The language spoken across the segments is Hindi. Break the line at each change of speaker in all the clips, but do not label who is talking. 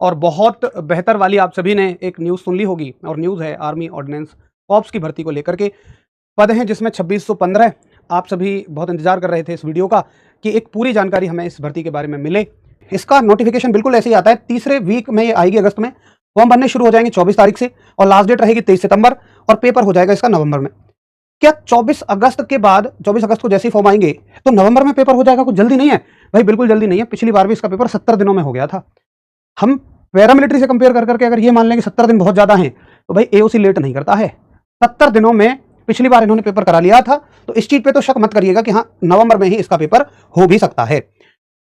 और बहुत बेहतर वाली आप सभी ने एक न्यूज़ सुन ली होगी, और न्यूज़ है आर्मी ऑर्डिनेंस कॉर्प्स की भर्ती को लेकर के। पद हैं जिसमें 2615। आप सभी बहुत इंतजार कर रहे थे इस वीडियो का कि एक पूरी जानकारी हमें इस भर्ती के बारे में मिले। इसका नोटिफिकेशन बिल्कुल ऐसे ही आता है, तीसरे वीक में ये आएगी अगस्त में। फॉर्म भरने शुरू हो जाएंगे 24 तारीख से और लास्ट डेट रहेगी 23 सितंबर और पेपर हो जाएगा इसका नवंबर में। क्या 24 अगस्त के बाद 24 अगस्त को जैसे ही फॉर्म आएंगे तो नवंबर में पेपर हो जाएगा? कुछ जल्दी नहीं है भाई, बिल्कुल जल्दी नहीं है। पिछली बार भी इसका पेपर 70 दिनों में हो गया था। हम पैरामिलिट्री से कंपेयर कर करके अगर ये मान लें कि 70 दिन बहुत ज्यादा हैं, तो भाई एओसी लेट नहीं करता है। 70 दिनों में पिछली बार इन्होंने पेपर करा लिया था, तो इस चीज पे तो शक मत करिएगा कि हाँ नवंबर में ही इसका पेपर हो भी सकता है।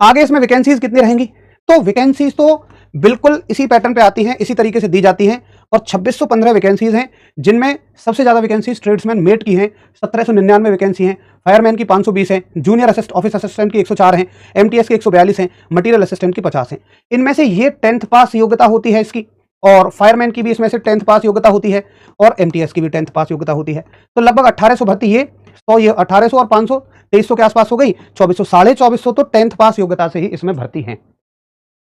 आगे इसमें वैकेंसीज कितनी रहेंगी? तो वैकेंसीज तो बिल्कुल इसी पैटर्न पे आती हैं, इसी तरीके से दी जाती हैं। और 2615 वैकेंसीज हैं, जिनमें सबसे ज्यादा वैकेंसीज ट्रेड्समैन मेट की हैं, 1799 वैकेंसी हैं। फायरमैन की 520 है, जूनियर ऑफिस असिस्टेंट की 104 हैं, एमटीएस की 142 हैं, मटीरियल असिस्टेंट की 50 हैं। इनमें से ये 10th पास योग्यता होती है इसकी, और फायरमैन की भी इसमें से 10th पास योग्यता होती है, और एमटीएस की भी 10th पास योग्यता होती है। तो लगभग 1800 भर्ती ये 100, ये 1800 और 500 2300 के आसपास हो गई। 2400 2450 तो 10th पास योग्यता से ही इसमें भर्ती है।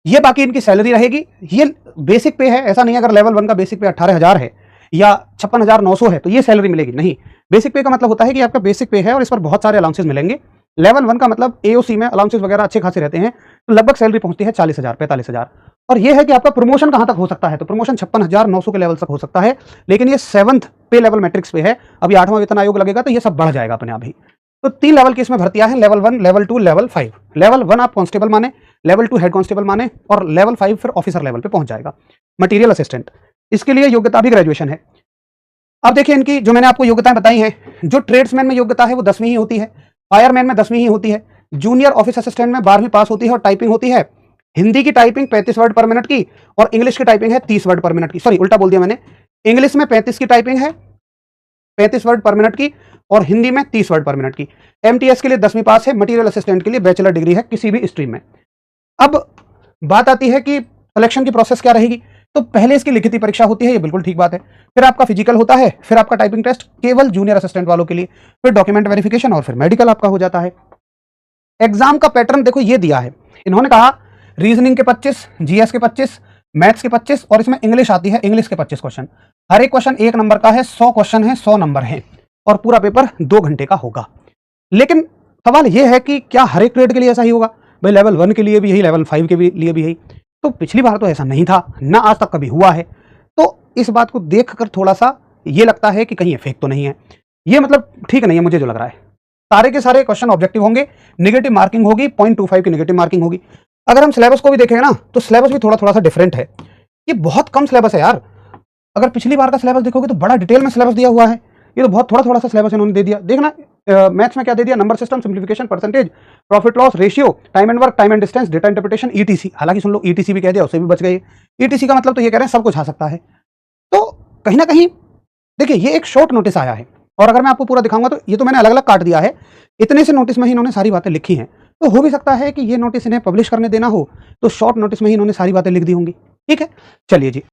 ये बाकी इनकी सैलरी रहेगी। ये बेसिक पे है, ऐसा नहीं है अगर लेवल 1 का बेसिक पे 18,000 है या 56,900 है तो ये सैलरी मिलेगी, नहीं। बेसिक पे का मतलब होता है कि आपका बेसिक पे है और इस पर बहुत सारे अलाउंसेस मिलेंगे। लेवल 1 का मतलब एओसी में अलाउंसेस वगैरह अच्छे खासे रहते हैं, तो लगभग सैलरी पहुंचती है 40,000 45,000। और ये है कि आपका प्रमोशन कहां तक हो सकता है, तो प्रमोशन 56,900 के लेवल तक हो सकता है, लेकिन ये 7th पे लेवल मैट्रिक्स पे है। अभी 8वां वेतन आयोग लगेगा तो ये सब बढ़ जाएगा अपने आप ही। तो 3 लेवल की इसमें भर्तियां हैं, लेवल 1, लेवल 2, लेवल 5। लेवल 1 आप कांस्टेबल माने, लेवल 2 हेड कांस्टेबल माने, और लेवल 5 फिर ऑफिसर लेवल पे पहुंच जाएगा, मटीरियल असिस्टेंट। इसके लिए योग्यता भी ग्रेजुएशन है। अब देखिए इनकी जो मैंने आपको योग्यताएं बताई हैं, जो ट्रेड्समैन में योग्यता है वो 10वीं ही होती है, फायरमैन में 10वीं ही होती है, जूनियर ऑफिस असिस्टेंट में 12वीं पास होती है और टाइपिंग होती है। हिंदी की टाइपिंग 35 वर्ड पर मिनट की और इंग्लिश की टाइपिंग है 30 वर्ड पर मिनट की। सॉरी, उल्टा बोल दिया मैंने। इंग्लिश में 35 की टाइपिंग है, 35 वर्ड पर मिनट की, और हिंदी में 30 वर्ड पर मिनट की। एमटीएस के लिए 10वीं पास है, मटीरियल असिस्टेंट के लिए बैचलर डिग्री है किसी भी स्ट्रीम में। अब बात आती है कि सिलेक्शन की प्रोसेस क्या रहेगी। तो पहले इसकी लिखित परीक्षा होती है, ये बिल्कुल ठीक बात है। फिर आपका फिजिकल होता है, फिर आपका टाइपिंग टेस्ट केवल जूनियर असिस्टेंट वालों के लिए, फिर डॉक्यूमेंट वेरिफिकेशन और फिर मेडिकल आपका हो जाता है। एग्जाम का पैटर्न देखो ये दिया है, इन्होंने कहा रीजनिंग के 25, जीएस के 25, मैथ्स के 25, और इसमें इंग्लिश आती है, इंग्लिश के 25 क्वेश्चन। हर एक क्वेश्चन 1 नंबर का है, 100 क्वेश्चन है, 100 नंबर है, और पूरा पेपर 2 घंटे का होगा। लेकिन सवाल यह है कि क्या हर एक ग्रेड के लिए ऐसा ही होगा? भाई लेवल 1 के लिए भी यही, लेवल 5 के लिए भी यही? तो पिछली बार तो ऐसा नहीं था, ना आज तक कभी हुआ है। तो इस बात को देखकर थोड़ा सा ये लगता है कि कहीं ये फेक तो नहीं है। ये मतलब ठीक नहीं है मुझे जो लग रहा है। सारे के सारे क्वेश्चन ऑब्जेक्टिव होंगे, नेगेटिव मार्किंग होगी, 0.25 की नेगेटिव मार्किंग होगी। अगर हम सिलेबस को भी देखेंगे ना, तो सिलेबस भी थोड़ा थोड़ा सा डिफरेंट है। ये बहुत कम सिलेबस है यार। अगर पिछली बार का सिलेबस देखोगे तो बड़ा डिटेल में सिलेबस दिया हुआ है, ये तो बहुत थोड़ा थोड़ा सा सिलेबस इन्होंने दे दिया। देखना मैथ्स में क्या दे दिया, number system, simplification, percentage, profit loss ratio, time and work, time and distance, data interpretation, etc. हालांकि सुन लो ईटीसी भी कह दिया, उससे भी बच गए। ईटीसी का मतलब तो ये कह रहे हैं सब कुछ आ सकता है। तो कहीं ना कहीं देखिए ये एक शॉर्ट नोटिस आया है, और अगर मैं आपको पूरा दिखाऊंगा तो ये तो मैंने अलग अलग काट दिया है, इतने से नोटिस में ही इन्होंने सारी बातें लिखी हैं। तो हो भी सकता है कि ये नोटिस इन्हें पब्लिश करने देना हो तो शॉर्ट नोटिस में ही इन्होंने सारी बातें लिख दी होंगी। ठीक है, चलिए जी।